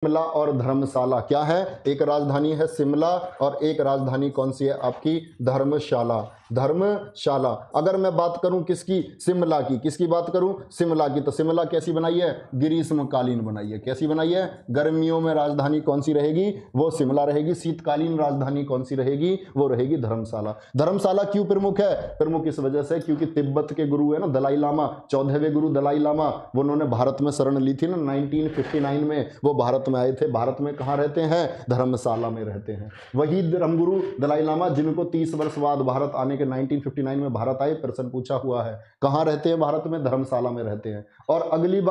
शिमला और धर्मशाला क्या है, एक राजधानी है शिमला और एक राजधानी कौन सी है आपकी, धर्मशाला। धर्मशाला। अगर मैं बात करूं किसकी, शिमला की, किसकी बात करूं, शिमला की, तो शिमला कैसी बनाई है, ग्रीष्मकालीन बनाई है। कैसी बनाई है, गर्मियों में राजधानी कौन सी रहेगी, वो शिमला रहेगी। शीतकालीन राजधानी कौन सी रहेगी, वो रहेगी धर्मशाला। धर्मशाला क्यों प्रमुख है, प्रमुख इस वजह से क्योंकि तिब्बत के गुरु है ना दलाई लामा, 14वें गुरु दलाई लामा, वो उन्होंने भारत में शरण ली थी ना 1959 में, वो भारत में आए थे। भारत में कहाँ रहते हैं, धर्मशाला में रहते हैं। वही धर्मगुरु दलाई लामा जिनको 30 वर्ष बाद भारत आने के 1959 में भारत आए, प्रश्न पूछा हुआ है कहाँ रहते हैं भारत में, धर्मशाला में रहते हैं। और अगली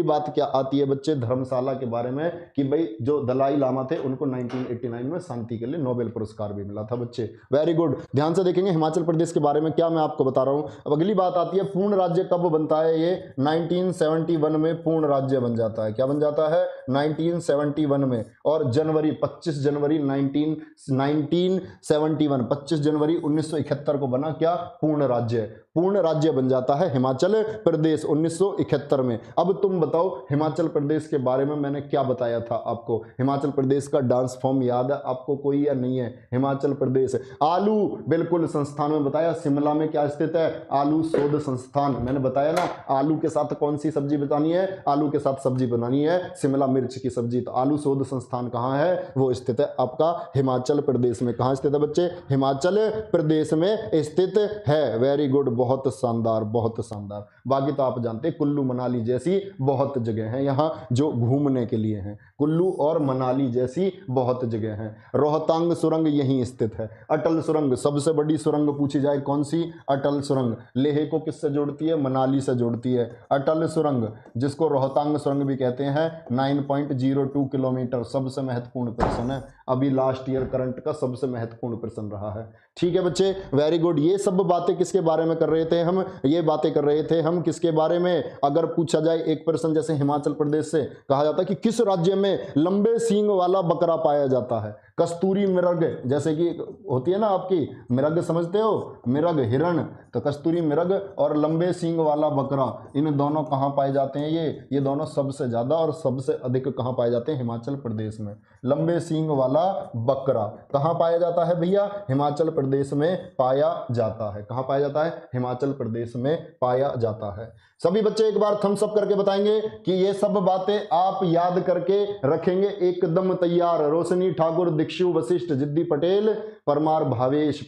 बात क्या आती है बच्चे धर्मशाला के बारे में कि भाई जो दलाई लामा थे उनको 1989 में शांति के लिए नोबेल पुरस्कार भी मिला था बच्चे। वेरी गुड, ध्यान से देखेंगे हिमाचल प्रदेश के बारे में क्या मैं आपको बता रहा हूं। अब अगली बात आती है पूर्ण राज्य कब बनता है, ये 1971 में पूर्ण राज्य बन जाता है। क्या बन जाता है, 1971 में। और जनवरी 25 जनवरी 1971 25 जनवरी 1971 को बना क्या, पूर्ण राज्य। पूर्ण राज्य बन जाता है हिमाचल प्रदेश 1971 में। अब तुम बताओ हिमाचल प्रदेश के बारे में मैंने क्या बताया था आपको, हिमाचल प्रदेश का डांस फॉर्म याद है आपको कोई या नहीं है, हिमाचल प्रदेश आलू बिल्कुल संस्थान में बताया। शिमला में क्या स्थित है, आलू शोध संस्थान, मैंने बताया ना। आलू के साथ कौन सी सब्जी बनानी है, आलू के साथ सब्जी बनानी है शिमला मिर्च की सब्जी, तो आलू शोध संस्थान कहाँ है, वो स्थित है आपका हिमाचल प्रदेश में। कहाँ स्थित है बच्चे, हिमाचल प्रदेश में स्थित है। वेरी गुड, बहुत शानदार बहुत शानदार। बाकी तो आप जानते हैं कुल्लू मनाली जैसी बहुत जगह हैं यहाँ जो घूमने के लिए हैं, कुल्लू और मनाली जैसी बहुत जगह हैं। रोहतांग सुरंग यहीं स्थित है। अटल सुरंग, सबसे बड़ी सुरंग पूछी जाए कौन सी, अटल सुरंग। लेह को किससे जोड़ती है, मनाली से जोड़ती है। अटल सुरंग जिसको रोहतांग सुरंग भी कहते हैं, 9.02 किलोमीटर, सबसे महत्वपूर्ण प्रश्न है, अभी लास्ट ईयर करंट का सबसे महत्वपूर्ण प्रश्न रहा है। ठीक है बच्चे, वेरी गुड। ये सब बातें किसके बारे में कर रहे थे हम, ये बातें कर रहे थे हम किसके बारे में, अगर पूछा जाए एक प्रश्न जैसे हिमाचल प्रदेश से कहा जाता है कि किस राज्य में लंबे सींग वाला बकरा पाया जाता है, कस्तूरी मृग, जैसे कि होती है ना आपकी मृग, समझते हो मृग हिरण, तो कस्तूरी मृग और लंबे सींग वाला बकरा, इन दोनों कहाँ पाए जाते हैं, ये दोनों सबसे ज्यादा और सबसे अधिक कहाँ पाए जाते हैं, हिमाचल प्रदेश में। लंबे सींग वाला बकरा कहाँ पाया जाता है भैया, हिमाचल प्रदेश में पाया जाता है। कहाँ पाया जाता है, हिमाचल प्रदेश में पाया जाता है। सभी बच्चे एक बार थम्स अप करके बताएंगे कि ये सब बातें आप याद करके रखेंगे एकदम तैयार। रोशनी ठाकुर, दीक्षु वशिष्ठ, जिद्दी पटेल, परमार भावेश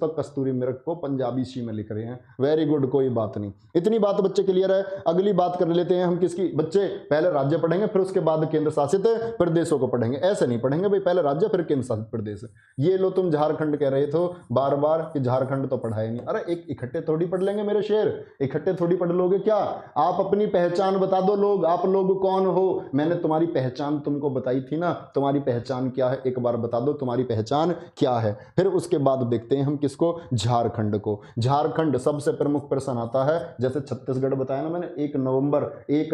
तो कस्तूरी मृग को पंजाबी सी में लिख रहे हैं। वेरी गुड, कोई बात नहीं, इतनी बात बच्चे क्लियर है। अगली बात कर लेते हैं हम किसकी, बच्चे पहले राज्य पढ़ेंगे फिर उसके बाद केंद्र शासित प्रदेशों को पढ़ेंगे। ऐसे नहीं पढ़ेंगे भाई, पहले राज्य फिर केंद्र शासित प्रदेश। ये लो तुम झारखंड कह रहे थे बार बार कि झारखंड तो पढ़ाया नहीं, अरे एक इकट्ठे थोड़ी पढ़ लेंगे मेरे शेर, इकट्ठे थोड़ी पढ़ लोगे क्या। आप अपनी पहचान बता दो, लोग आप लोग कौन हो, मैंने तुम्हारी पहचान तुमको बताई थी ना, तुम्हारी पहचान क्या है एक बार बता दो, तुम्हारी पहचान क्या है। फिर उसके बाद देखते हैं हम किसको, झारखंड को। झारखंड सबसे प्रमुख प्रश्न आता है, जैसे छत्तीसगढ़ बताया ना मैंने, 1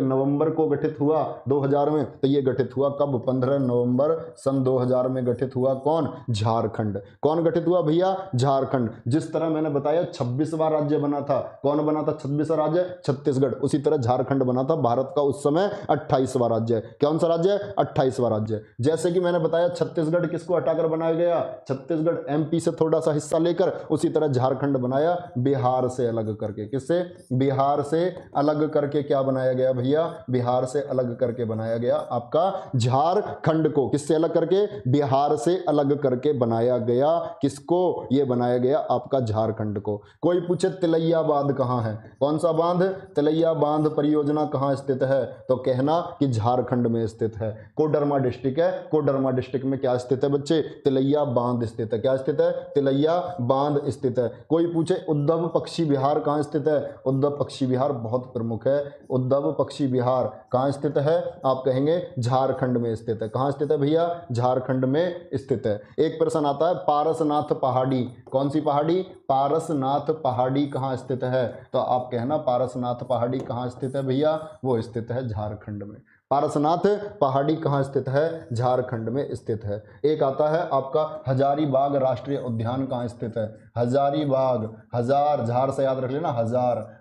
नवंबर को गठित हुआ 2000 में, तो ये गठित हुआ कब, 15 नवंबर सन 2000 में गठित हुआ कौन, झारखंड। कौन गठित हुआ भैया, झारखंड। जिस तरह मैंने बताया 26वां राज्य बना था, कौन बना था 26वां राज्य, छत्तीसगढ़, उसी तरह झारखंड बना था भारत का उस समय 28वां राज्य। कौन सा राज्य, 28वां राज्य। जैसे कि मैंने बताया छत्तीसगढ़ किसको हटाकर बनाया गया, छत्तीसगढ़ एमपी से थोड़ा सा हिस्सा लेकर, उसी तरह झारखंड बनाया बिहार से अलग करके। किससे, बिहार से अलग करके क्या बनाया गया भैया, बिहार से अलग करके बनाया गया आपका झारखंड को। किससे अलग करके, बिहार से अलग करके बनाया गया, किसको, ये बनाया गया आपका झारखंड को। कोई पूछे तिलैया बांध कहां है, कौन सा बांध, तिलैया बांध परियोजना कहां स्थित है, तो कहना कि झारखंड में स्थित है। कोडरमा डिस्ट्रिक्ट है, कोडरमा डिस्ट्रिक्ट में क्या स्थित है बच्चे, तिलैया बांध स्थित है। क्या स्थित है, तिलैया बांध स्थित है। कोई पूछे उद्धव पक्षी विहार कहां स्थित है, उद्धव पक्षी विहार बहुत प्रमुख है, उद्धव पक्षी विहार कहां स्थित है, आप कहेंगे झारखंड में स्थित है। कहां स्थित है भैया, झारखंड में स्थित है। एक प्रश्न आता है पारसनाथ पहाड़ी, कौन सी पहाड़ी, पारसनाथ पहाड़ी कहां स्थित है, तो आप कहना पारसनाथ पहाड़ी कहां स्थित है भैया, वो स्थित है झारखंड में। पारसनाथ पहाड़ी कहाँ स्थित है, झारखंड में स्थित है। एक आता है आपका हजारीबाग राष्ट्रीय उद्यान कहाँ स्थित है, हजारीबाग, हजार झार से याद रख लेना,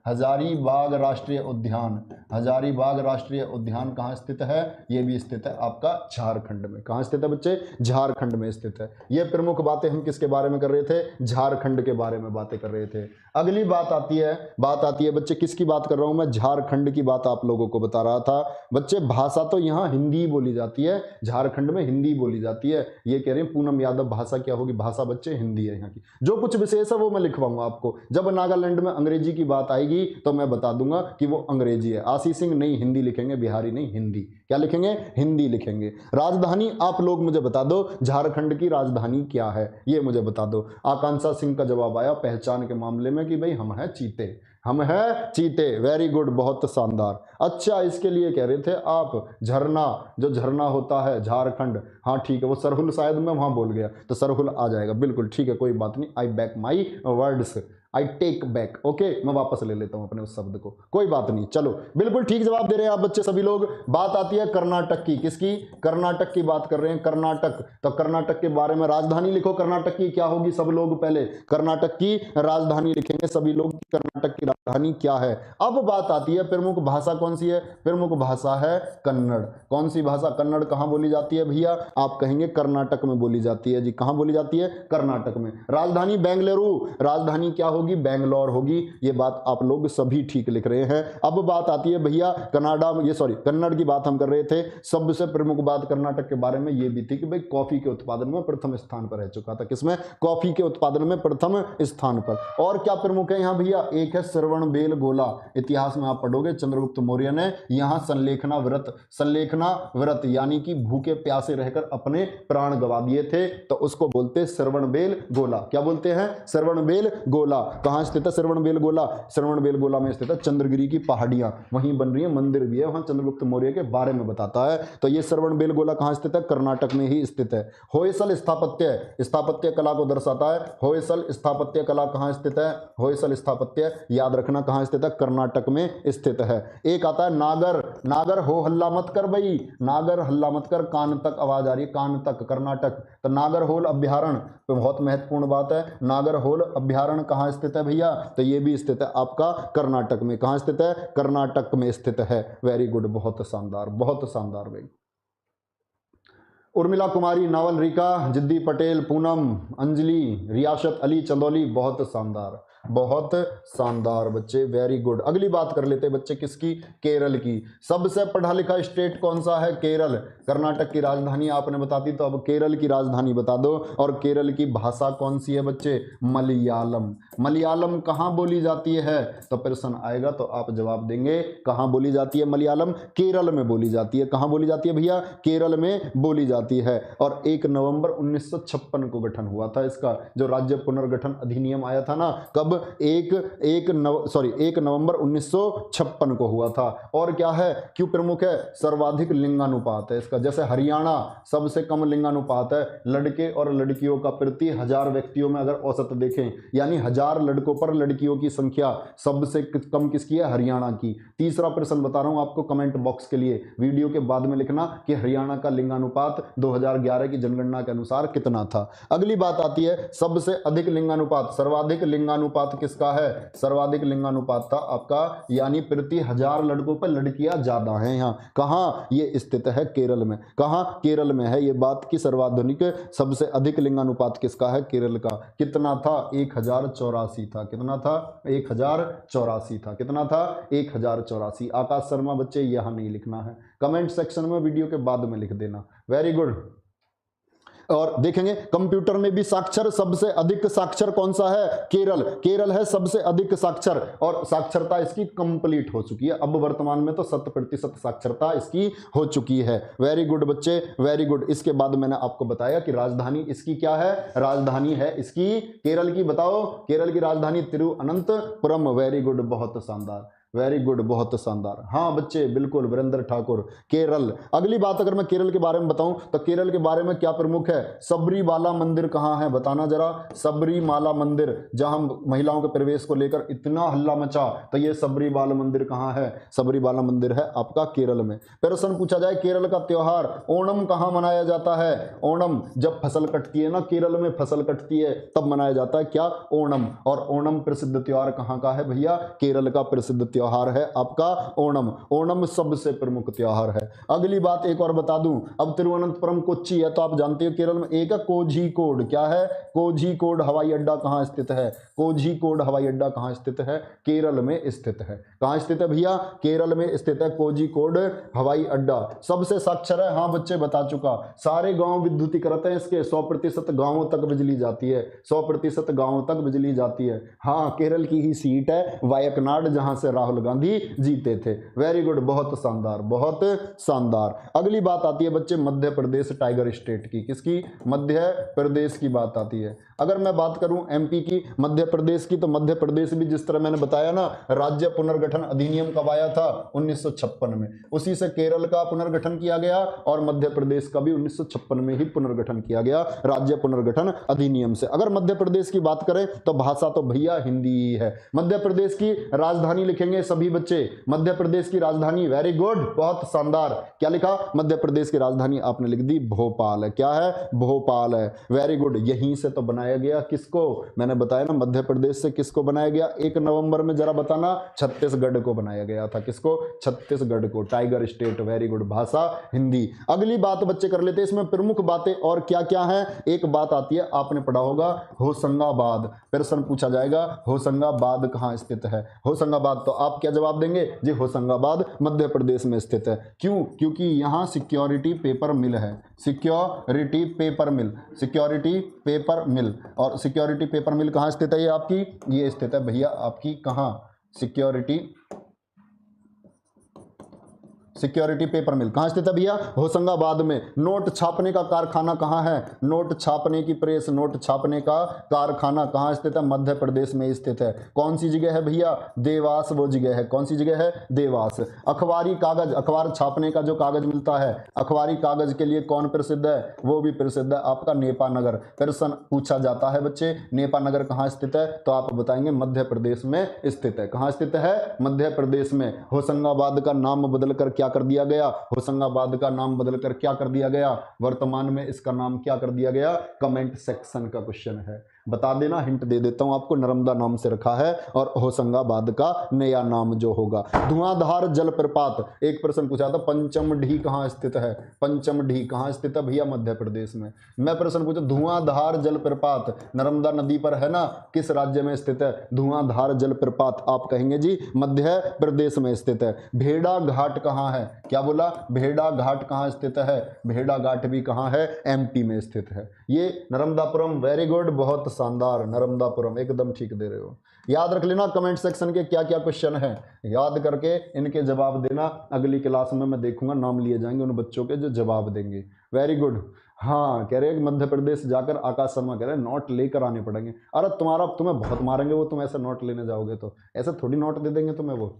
हजारीबाग राष्ट्रीय उद्यान, हजारीबाग राष्ट्रीय उद्यान कहाँ स्थित है? ये भी स्थित है आपका झारखंड में। कहाँ स्थित है बच्चे? झारखंड में स्थित है। ये प्रमुख बातें हम किसके बारे में कर रहे थे? झारखंड के बारे में बातें कर रहे थे। अगली बात आती है बच्चे, किसकी बात कर रहा हूं मैं? झारखंड की बात आप लोगों को बता रहा था बच्चे। भाषा तो यहाँ हिंदी बोली जाती है, झारखंड में हिंदी बोली जाती है। ये कह रहे हैं पूनम यादव, भाषा क्या होगी? भाषा बच्चे हिंदी है यहाँ की। जो कुछ विशेष है वो मैं लिखवाऊंगा आपको। जब नागालैंड में अंग्रेजी की बात आएगी तो मैं बता दूंगा कि वो अंग्रेजी है। आशीष सिंह नहीं हिंदी लिखेंगे, बिहारी नहीं हिंदी। क्या लिखेंगे? हिंदी लिखेंगे। राजधानी आप लोग मुझे बता दो, झारखंड की राजधानी क्या है ये मुझे बता दो। आकांक्षा सिंह का जवाब आया पहचान के मामले में कि भाई हम हैं चीते, हम हैं चीते। वेरी गुड, बहुत शानदार। अच्छा, इसके लिए कह रहे थे आप झरना, जो झरना होता है झारखंड, हाँ ठीक है, वो सरहुल शायद मैं वहां बोल गया तो सरहुल आ जाएगा। बिल्कुल ठीक है, कोई बात नहीं। I back my words, I take back. Okay, मैं वापस ले लेता हूं अपने उस शब्द को, कोई बात नहीं। चलो, बिल्कुल ठीक जवाब दे रहे हैं आप बच्चे सभी लोग। बात आती है कर्नाटक की। किसकी? कर्नाटक की बात कर रहे हैं। कर्नाटक, तो कर्नाटक के बारे में राजधानी लिखो। कर्नाटक की क्या होगी? सब लोग पहले कर्नाटक की राजधानी लिखेंगे सभी लोग। कर्नाटक की राजधानी क्या है? अब बात आती है प्रमुख भाषा कौन सी है? प्रमुख भाषा है कन्नड़। कौन सी भाषा? कन्नड़। कहां बोली जाती है भैया? आप कहेंगे कर्नाटक में बोली जाती है जी। कहां बोली जाती है? कर्नाटक में। राजधानी बेंगलुरु। राजधानी क्या होगी? बेंगलोर होगी। ये बात आप लोग सभी ठीक लिख रहे हैं। अब बात आती है भैया कन्नड़ की बात हम कर रहे थे। सबसे प्रमुख बात कर्नाटक के बारे में ये भी थी कि भाई कॉफी के उत्पादन में प्रथम स्थान पर रह चुका था। किसमें? कॉफी के उत्पादन में प्रथम स्थान पर। और क्या प्रमुख है यहाँ भैया? एक है श्रवणबेलगोला। इतिहास में आप पढ़ोगे चंद्रगुप्त मौर्य ने यहाँ संलेखना व्रत यानी कि भूखे प्यासे रहकर अपने प्राण गवा दिए थे, तो उसको बोलते श्रवणबेलगोला। क्या बोलते हैं? श्रवणबेलगोला। कहां स्थित है श्रवणबेलगोला? श्रवणबेलगोला में स्थित है चंद्रगिरी की पहाड़ियां, वहीं बन रही है, मंदिर भी है वहां, चंद्रगुप्त मौर्य के बारे में बताता है। तो ये श्रवणबेलगोला कहां स्थित है? कर्नाटक में ही स्थित है। होयसल स्थापत्य कला को दर्शाता है। होयसल स्थापत्य कला कहां स्थित है? होयसल स्थापत्य याद रखना कहां स्थित है? कर्नाटक में स्थित है। एक आता है नागर हो हल्ला मत कर भाई, नागर हल्ला मत कर, कान तक आवाज आ रही है, कान तक, कर्नाटक। तो नागरहोल अभ्यारण्य, तो बहुत महत्वपूर्ण बात है। नागरहोल अभ्यारण्य कहां स्थित है भैया? तो ये भी स्थित है आपका कर्नाटक में। कहां स्थित है? कर्नाटक में स्थित है। वेरी गुड, बहुत शानदार, बहुत शानदार भाई। उर्मिला कुमारी, नावल रीका, जिद्दी पटेल, पूनम, अंजलि, रियासत अली, चंदौली, बहुत शानदार, बहुत शानदार बच्चे। Very good. अगली बात कर लेते हैं बच्चे किसकी? केरल की। सबसे पढ़ा लिखा स्टेट कौन सा है? केरल। कर्नाटक की राजधानी आपने बता दी, तो अब केरल की राजधानी बता दो। और केरल की भाषा कौन सी है बच्चे? मलयालम। मलयालम कहां बोली जाती है? तो प्रश्न आएगा तो आप जवाब देंगे कहां बोली जाती है मलयालम? केरल में बोली जाती है। कहां बोली जाती है भैया? केरल में बोली जाती है। और 1 नवंबर 1956 को गठन हुआ था इसका, जो राज्य पुनर्गठन अधिनियम आया था ना, कब? 1 नवंबर 1956 को हुआ था। और क्या है? क्यों प्रमुख है? सर्वाधिक लिंगानुपात है इसका। जैसे हरियाणा सबसे कम लिंगानुपात है, लड़के और लड़कियों का प्रति 1000 व्यक्तियों में अगर औसत देखें, यानी 1000 लड़कों पर लड़कियों की संख्या सबसे कम किसकी है? हरियाणा की। तीसरा प्रश्न बता रहा हूं आपको कमेंट बॉक्स के लिए, वीडियो के बाद में लिखना कि हरियाणा का लिंगानुपात 2011 की जनगणना के अनुसार कितना था। अगली बात आती है सबसे अधिक लिंगानुपात, सर्वाधिक लिंगानुपात किसका है? सर्वाधिक लिंगानुपात था आपका, यानी प्रति 1000 लड़कों पर लड़कियां ज्यादा हैं यहाँ। कहां? ये स्थित है केरल में। कहां? केरल में है ये बात की सर्वाधिक, सबसे अधिक लिंगानुपात किसका है? केरल का। कितना था? 1084 था। कितना था? 1084 था। कितना था? 1084। आकाश शर्मा बच्चे यहां नहीं लिखना है, कमेंट सेक्शन में वीडियो के बाद में लिख देना। Very good. और देखेंगे कंप्यूटर में भी साक्षर, सबसे अधिक साक्षर कौन सा है? केरल। केरल है सबसे अधिक साक्षर, और साक्षरता इसकी कंप्लीट हो चुकी है। अब वर्तमान में तो 100% साक्षरता इसकी हो चुकी है। वेरी गुड बच्चे, वेरी गुड। इसके बाद मैंने आपको बताया कि राजधानी इसकी क्या है? राजधानी है इसकी केरल की, बताओ केरल की राजधानी तिरुवनंतपुरम। वेरी गुड, बहुत शानदार, वेरी गुड, बहुत शानदार। हाँ बच्चे बिल्कुल, वीरेंद्र ठाकुर, केरल। अगली बात अगर मैं केरल के बारे में बताऊं तो केरल के बारे में क्या प्रमुख है? सबरीमाला मंदिर कहां है? बताना जरा। सबरीमाला मंदिर, जहां महिलाओं के प्रवेश को लेकर इतना हल्ला मचा, तो ये सबरीमाला मंदिर कहां है? सबरीमाला मंदिर है आपका केरल में। प्रश्न पूछा जाए केरल का त्योहार ओणम कहां मनाया जाता है? ओणम जब फसल कटती है ना, केरल में फसल कटती है तब मनाया जाता है क्या? ओणम। और ओणम प्रसिद्ध त्योहार कहां का है भैया? केरल का प्रसिद्ध त्योहार त्योहार है आपका ओणम। ओणम सबसे प्रमुख त्योहार है। अगली बात एक और बता दूं, अब तिरुवनंतपुरम कोच्चि है तो आप जानते हो केरल में एक कोझिकोड। क्या है? कोझिकोड हवाई अड्डा कहाँ स्थित है? कोझिकोड हवाई अड्डा कहाँ स्थित है? केरल में स्थित है। कहाँ स्थित है भैया? केरल में स्थित है कोझिकोड हवाई अड्डा। सबसे साक्षर है, हाँ बच्चे बता चुका। सारे गांव विद्युतीकृत हैं इसके, 100% गांवों तक बिजली जाती है, 100% गांवों तक बिजली जाती है। हाँ, केरल की ही सीट है वायकनाड, जहां से राहुल गांधी जीते थे। वेरी गुड, बहुत शानदार, बहुत शानदार। अगली बात आती है बच्चे मध्य प्रदेश टाइगर स्टेट की। किसकी? मध्य प्रदेश की बात आती है। अगर मैं बात करूं एमपी की, मध्य प्रदेश की, तो मध्य प्रदेश भी जिस तरह मैंने बताया ना, राज्य पुनर्गठन अधिनियम कब आया था? 1956 में। उसी से केरल का पुनर्गठन किया गया और मध्य प्रदेश का भी 1956 में ही पुनर्गठन किया गया राज्य पुनर्गठन अधिनियम से। अगर मध्य प्रदेश की बात करें तो भाषा तो भैया हिंदी ही है। मध्य प्रदेश की राजधानी लिखेंगे सभी बच्चे, मध्य प्रदेश की राजधानी। वेरी गुड, बहुत शानदार। क्या लिखा? मध्य प्रदेश की राजधानी आपने लिख दी भोपाल है। क्या है? भोपाल है। Very good. यहीं से तो बनाया गया किसको? मैंने बताया ना, मध्य प्रदेश से किसको बनाया गया? 1 नवंबर में जरा बताना। छत्तीसगढ़ को बनाया गया था। किसको? छत्तीसगढ़ को। Tiger state. वेरी गुड, भाषा हिंदी। अगली बात बच्चे कर लेते हैं, इसमें प्रमुख बातें और क्या क्या है। एक बात आती है, आपने पढ़ा होगा होशंगाबाद। प्रश्न पूछा जाएगा होशंगाबाद कहाँ स्थित है? होशंगाबाद, तो आप क्या जवाब देंगे जी? होशंगाबाद मध्य प्रदेश में स्थित है। क्यों? क्योंकि यहां सिक्योरिटी पेपर मिल है। सिक्योरिटी पेपर मिल, सिक्योरिटी पेपर मिल। और सिक्योरिटी पेपर मिल कहाँ स्थित है? ये आपकी, ये स्थित है भैया आपकी कहाँ? सिक्योरिटी पेपर मिल कहाँ स्थित है भैया? होशंगाबाद में। नोट छापने का कारखाना कहाँ है? नोट छापने की प्रेस, नोट छापने का कारखाना कहाँ स्थित है? मध्य प्रदेश में स्थित है। कौन सी जगह है भैया? देवास वो जगह है। कौन सी जगह है? देवास। अखबारी कागज, अखबार छापने का जो कागज मिलता है, अखबारी कागज के लिए कौन प्रसिद्ध है? वो भी प्रसिद्ध है आपका नेपानगर। प्रश्न पूछा जाता है बच्चे, नेपानगर कहाँ स्थित है? तो आप बताएंगे मध्य प्रदेश में स्थित है। कहाँ स्थित है? मध्य प्रदेश में। होशंगाबाद का नाम बदलकर क्या कर दिया गया? होशंगाबाद का नाम बदलकर क्या कर दिया गया? वर्तमान में इसका नाम क्या कर दिया गया? कमेंट सेक्शन का क्वेश्चन है, बता देना। हिंट दे देता हूं आपको, नर्मदा नाम से रखा है और होशंगाबाद का नया नाम जो होगा। धुआंधार जलप्रपात, एक प्रश्न पूछा था, पंचमढ़ी कहाँ स्थित है? पंचमढ़ी कहाँ स्थित है भैया? मध्य प्रदेश में। मैं प्रश्न पूछा धुआंधार जलप्रपात नर्मदा नदी पर है ना, किस राज्य में स्थित है? धुआंधार जलप्रपात आप कहेंगे जी मध्य प्रदेश में स्थित है। भेड़ा घाट कहाँ है? क्या बोला? भेड़ा घाट कहाँ स्थित है? भेड़ा घाट भी कहाँ है? एमपी में स्थित है। ये नर्मदापुरम। वेरी गुड, बहुत शानदार, नर्मदापुरम, एकदम ठीक दे रहे हो। याद रख लेना कमेंट सेक्शन के क्या क्या क्वेश्चन है, याद करके इनके जवाब देना। अगली क्लास में मैं देखूंगा, नाम लिए जाएंगे उन बच्चों के जो जवाब देंगे। Very good. हाँ, कह रहे हैं मध्य प्रदेश जाकर आकाश शर्मा कह रहे हैं नोट लेकर आने पड़ेंगे। अरे तुम्हें बहुत मारेंगे वो, तुम ऐसे नोट लेने जाओगे तो। ऐसे थोड़ी नोट दे देंगे तुम्हें वो।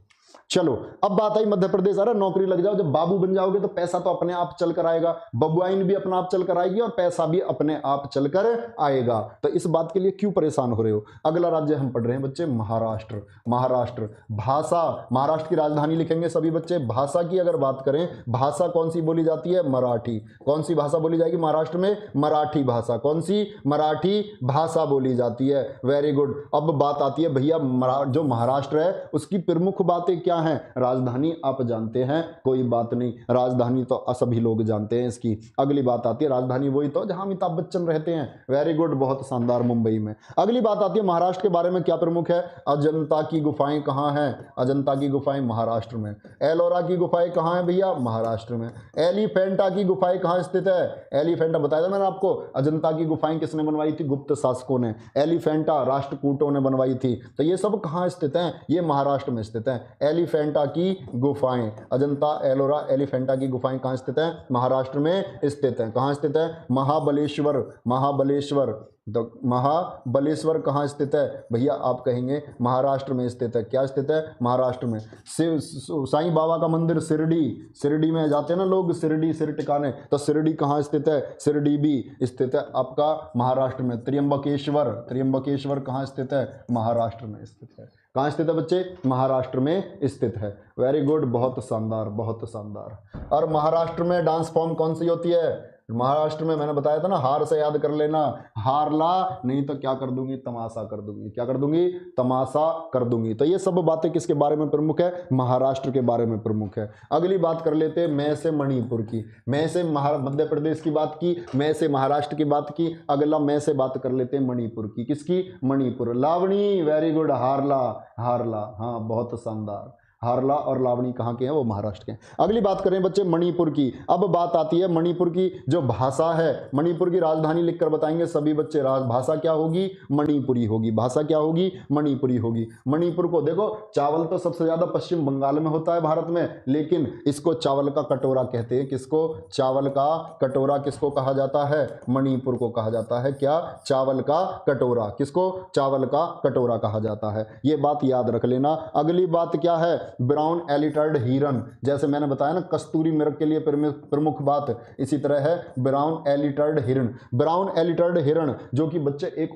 चलो, अब बात आई मध्य प्रदेश। अरे नौकरी लग जाओ, जब बाबू बन जाओगे तो पैसा तो अपने आप चल कर आएगा, बबुआइन भी अपना आप चल कर आएगी और पैसा भी अपने आप चल कर आएगा। तो इस बात के लिए क्यों परेशान हो रहे हो? अगला राज्य हम पढ़ रहे हैं बच्चे महाराष्ट्र। महाराष्ट्र। भाषा, महाराष्ट्र की राजधानी लिखेंगे सभी बच्चे। भाषा की अगर बात करें, भाषा कौन सी बोली जाती है? मराठी। कौन सी भाषा बोली जाएगी महाराष्ट्र में? मराठी भाषा। कौन सी? मराठी भाषा बोली जाती है। Very good. अब बात आती है भैया जो महाराष्ट्र है उसकी प्रमुख बातें क्या है? राजधानी आप जानते हैं, कोई बात नहीं, राजधानी तो सभी लोग जानते हैं इसकी। अगली बात आती है राजधानी वही तो जहां अमिताभ बच्चन रहते हैं। वेरी गुड, बहुत शानदार, मुंबई में। अगली बात आती है महाराष्ट्र के बारे में क्या प्रमुख है? अजंता की गुफाएं कहां हैं? अजंता की गुफाएं महाराष्ट्र में। एलोरा की गुफाएं कहां है भैया? महाराष्ट्र में। एलिफेंटा की गुफाएं कहां स्थित है? एलिफेंटा बताया था मैंने आपको। अजंता की गुफाएं किसने बनवाई थी? गुप्त शासकों ने। एलिफेंटा राष्ट्रकूटों ने बनवाई थी। तो ये सब कहां स्थित है? ये महाराष्ट्र में स्थित है। एलिफेंटा की गुफाएं, अजंता, एलोरा, एलिफेंटा की गुफाएं कहां स्थित हैं? महाराष्ट्र में स्थित हैं। कहां स्थित है? महाबलेश्वर। महाबलेश्वर, तो महाबलेश्वर कहाँ स्थित है भैया? आप कहेंगे महाराष्ट्र में स्थित है। क्या स्थित है? महाराष्ट्र में। शिव साईं बाबा का मंदिर शिरडी, शिरडी में जाते हैं ना लोग, शिरडी सिर टिकाने, तो शिरडी कहाँ स्थित है? शिरडी भी स्थित है आपका महाराष्ट्र में। त्र्यंबकेश्वर, त्र्यंबकेश्वर कहाँ स्थित है? महाराष्ट्र में स्थित है। कहाँ स्थित है बच्चे? महाराष्ट्र में स्थित है। वेरी गुड, बहुत शानदार, बहुत शानदार। और महाराष्ट्र में डांस फॉर्म कौन सी होती है? महाराष्ट्र में मैंने बताया था ना, हार से याद कर लेना, हारला, नहीं तो क्या कर दूंगी, तमाशा कर दूंगी। क्या कर दूंगी? तमाशा कर दूंगी। तो ये सब बातें किसके बारे में प्रमुख है? महाराष्ट्र के बारे में प्रमुख है। अगली बात कर लेते हैं मैं से मणिपुर की। मैं से मध्य प्रदेश की बात की, मैं से महाराष्ट्र की बात की, अगला मैं से बात कर लेते हैं मणिपुर की। किसकी? मणिपुर। लावणी, वेरी गुड। हारला, हारला, हाँ बहुत शानदार। हारला और लावणी कहाँ के हैं? वो महाराष्ट्र के हैं। अगली बात करें बच्चे मणिपुर की। अब बात आती है मणिपुर की जो भाषा है। मणिपुर की राजधानी लिखकर बताएंगे सभी बच्चे। भाषा क्या होगी? मणिपुरी होगी। भाषा क्या होगी? मणिपुरी होगी। मणिपुर को देखो, चावल तो सबसे ज्यादा पश्चिम बंगाल में होता है भारत में, लेकिन इसको चावल का कटोरा कहते हैं। किसको? चावल का कटोरा किसको कहा जाता है? मणिपुर को कहा जाता है। क्या? चावल का कटोरा। किसको? चावल का कटोरा कहा जाता है। ये बात याद रख लेना। अगली बात क्या है? ब्राउन एलिटर्ड हिरन। जैसे मैंने बताया ना, कस्तूरी मृग के लिए प्रमुख बात, इसी तरह है ब्राउन एलिटर्ड हिरन। ब्राउन एलिटर्ड हिरन जो कि बच्चे एक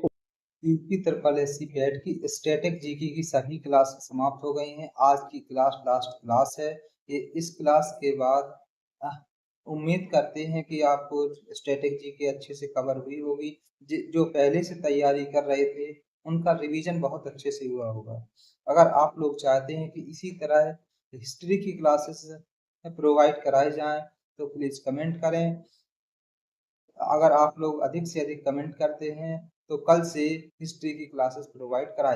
यूपी ट्रिपल एससी पैट की स्टैटिक जीके की सभी क्लास समाप्त हो गई हैं। आज की क्लास लास्ट क्लास है। ये इस क्लास के बाद उम्मीद करते हैं कि आपको स्टैटिक जीके अच्छे से कवर हुई होगी। जो पहले से तैयारी कर रहे थे उनका रिवीजन बहुत अच्छे से हुआ होगा। अगर आप लोग चाहते हैं कि इसी तरह हिस्ट्री की क्लासेस प्रोवाइड कराई जाएं तो प्लीज़ कमेंट करें। अगर आप लोग अधिक से अधिक कमेंट करते हैं तो कल से हिस्ट्री की क्लासेस प्रोवाइड कराएं।